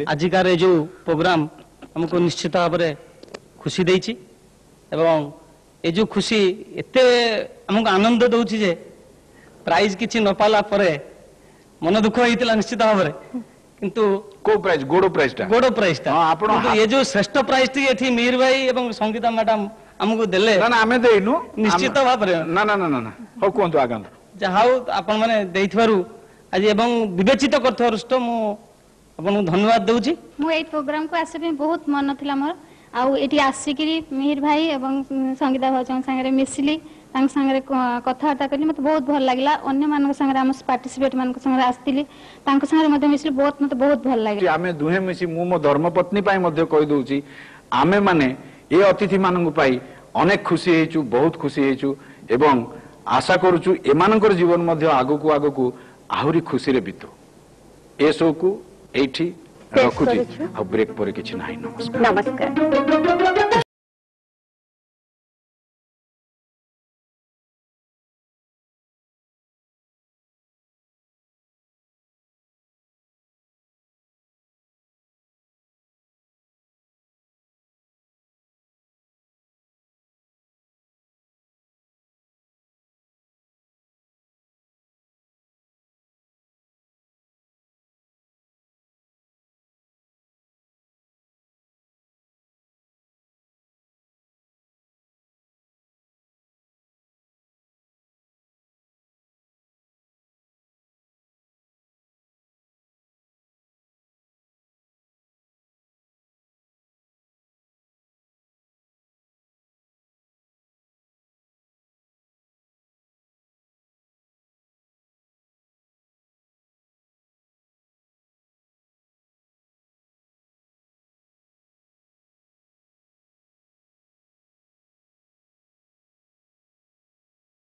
आजिकार ये जो प्रोग्राम हमको निश्चित भाव में खुशी देछि एवं ये जो खुशी एते हमको आनंद दउछि जे प्राइज किछि न पाला परे मन दुख होइतिला निश्चित भाव में किंतु को प्राइज गोड़ो प्राइज टा हां आपण ये जो श्रेष्ठ प्राइज टी एठी मीर भाई एवं संगीता मैडम हमको देले ना आमे देइनु निश्चित भाव में ना ना ना ना हो कोंतु आगन जाहाउ आपण माने देइथवारु आज एवं विवेचित करथवारुष्ट मु आपन धन्यवाद दउछि मु ए प्रोग्राम को आसे पे बहुत मन थिला मोर आउ एठी आसिकरी मिहिर भाई एवं संगीता भाउजन संगे मिसिली तांग संगे कथावार्ता करली मते बहुत भल लागला अन्य मानक संगे हम पार्टिसिपेट मानक संगे आस्तिली तांग संगे मते मिसिली बहुत मते बहुत भल लागला आमे दुहे मिसी मु मो धर्मपत्नी पाई मध्य कहि दउछि आमे माने ए अतिथि मानक पाई अनेक खुशी हेचु बहुत खुशी हेचु एवं आशा करूछु एमानकर जीवन मध्य आगु को आहुरी खुशी रे बितो ए शो को एठी रखुची आ ब्रेक पर किछि नाही नमस्कार नमस्कार।